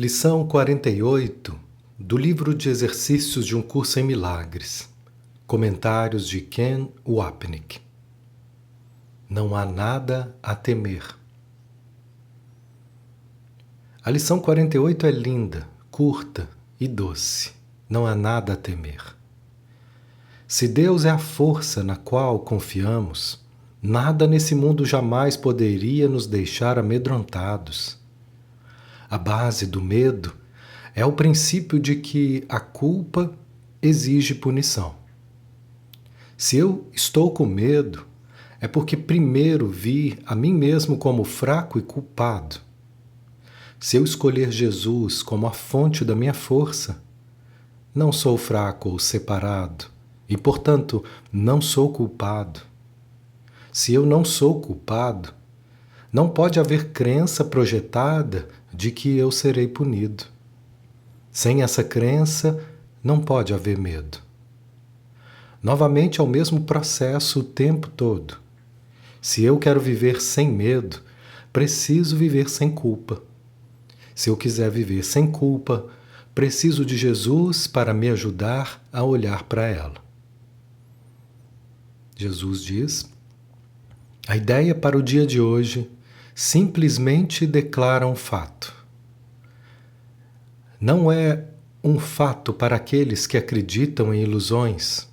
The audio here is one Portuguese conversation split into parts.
Lição 48 do livro de exercícios de um curso em milagres. Comentários de Ken Wapnick. Não há nada a temer. A lição 48 é linda, curta e doce. Não há nada a temer. Se Deus é a força na qual confiamos, nada nesse mundo jamais poderia nos deixar amedrontados. A base do medo é o princípio de que a culpa exige punição. Se eu estou com medo, é porque primeiro vi a mim mesmo como fraco e culpado. Se eu escolher Jesus como a fonte da minha força, não sou fraco ou separado e, portanto, não sou culpado. Se eu não sou culpado, não pode haver crença projetada de que eu serei punido. Sem essa crença, não pode haver medo. Novamente é o mesmo processo o tempo todo. Se eu quero viver sem medo, preciso viver sem culpa. Se eu quiser viver sem culpa, preciso de Jesus para me ajudar a olhar para ela. Jesus diz: a ideia para o dia de hoje simplesmente declara um fato. Não é um fato para aqueles que acreditam em ilusões,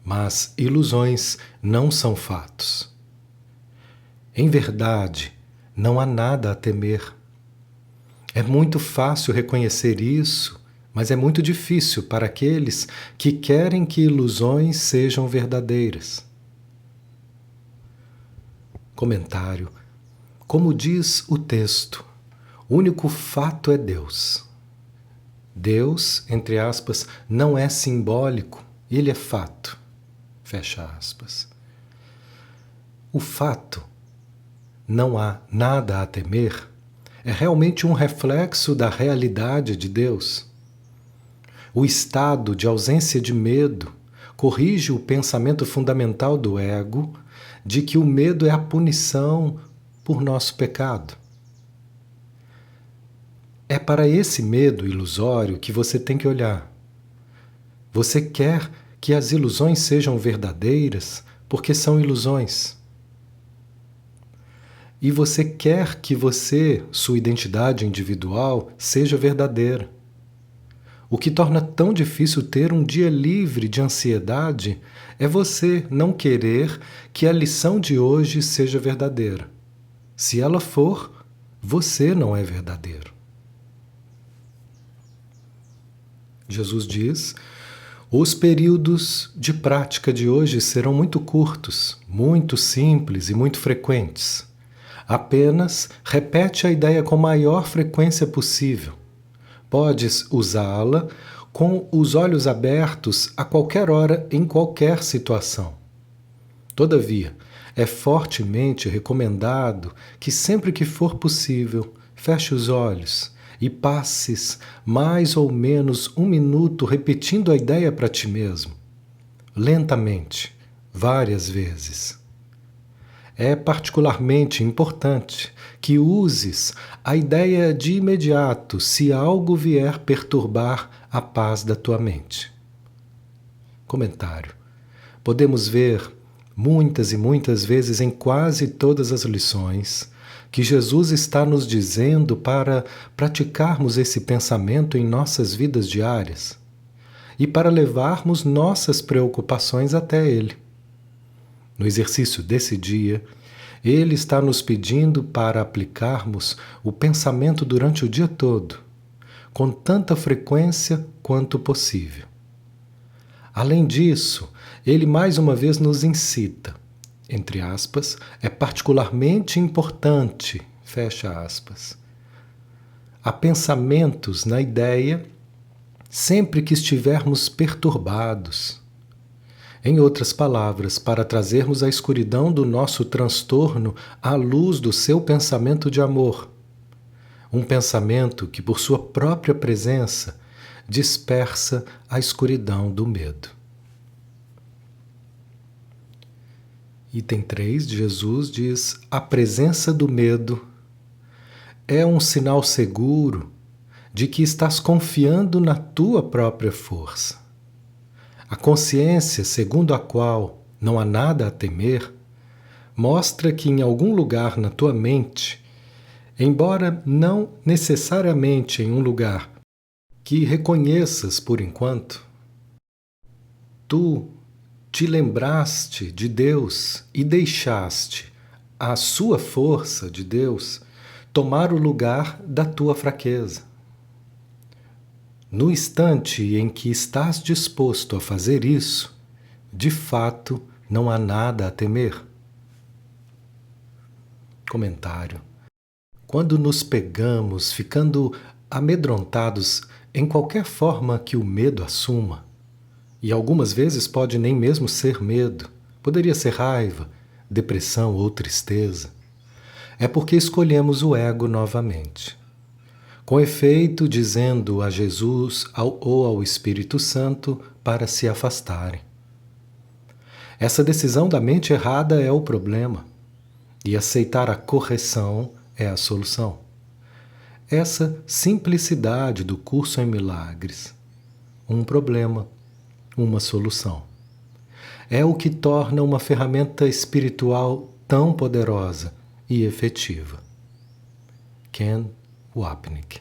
mas ilusões não são fatos. Em verdade, não há nada a temer. É muito fácil reconhecer isso, mas é muito difícil para aqueles que querem que ilusões sejam verdadeiras. Comentário. Como diz o texto, o único fato é Deus. Deus, entre aspas, não é simbólico, ele é fato. Fecha aspas. O fato, não há nada a temer, é realmente um reflexo da realidade de Deus. O estado de ausência de medo corrige o pensamento fundamental do ego de que o medo é a punição por nosso pecado. É para esse medo ilusório que você tem que olhar. Você quer que as ilusões sejam verdadeiras porque são ilusões. E você quer que sua identidade individual, seja verdadeira. O que torna tão difícil ter um dia livre de ansiedade é você não querer que a lição de hoje seja verdadeira. Se ela for, você não é verdadeiro. Jesus diz: os períodos de prática de hoje serão muito curtos, muito simples e muito frequentes. Apenas repete a ideia com a maior frequência possível. Podes usá-la com os olhos abertos a qualquer hora, em qualquer situação. Todavia, é fortemente recomendado que sempre que for possível, feche os olhos e passes mais ou menos 1 minuto repetindo a ideia para ti mesmo, lentamente, várias vezes. É particularmente importante que uses a ideia de imediato se algo vier perturbar a paz da tua mente. Comentário. Podemos ver muitas e muitas vezes em quase todas as lições que Jesus está nos dizendo para praticarmos esse pensamento em nossas vidas diárias e para levarmos nossas preocupações até Ele. No exercício desse dia, Ele está nos pedindo para aplicarmos o pensamento durante o dia todo, com tanta frequência quanto possível. Além disso, Ele mais uma vez nos incita, entre aspas, é particularmente importante, fecha aspas, a pensamentos na ideia sempre que estivermos perturbados. Em outras palavras, para trazermos a escuridão do nosso transtorno à luz do seu pensamento de amor. Um pensamento que, por sua própria presença, dispersa a escuridão do medo. Item 3 de Jesus diz: a presença do medo é um sinal seguro de que estás confiando na tua própria força. A consciência segundo a qual não há nada a temer mostra que em algum lugar na tua mente, embora não necessariamente em um lugar que reconheças por enquanto, tu te lembraste de Deus e deixaste a sua força de Deus tomar o lugar da tua fraqueza. No instante em que estás disposto a fazer isso, de fato não há nada a temer. Comentário. Quando nos pegamos ficando amedrontados em qualquer forma que o medo assuma, e algumas vezes pode nem mesmo ser medo, poderia ser raiva, depressão ou tristeza, é porque escolhemos o ego novamente. Com efeito, dizendo a Jesus ou ao Espírito Santo para se afastarem. Essa decisão da mente errada é o problema, e aceitar a correção é a solução. Essa simplicidade do curso em milagres, um problema, uma solução, é o que torna uma ferramenta espiritual tão poderosa e efetiva. Ken Wapnick.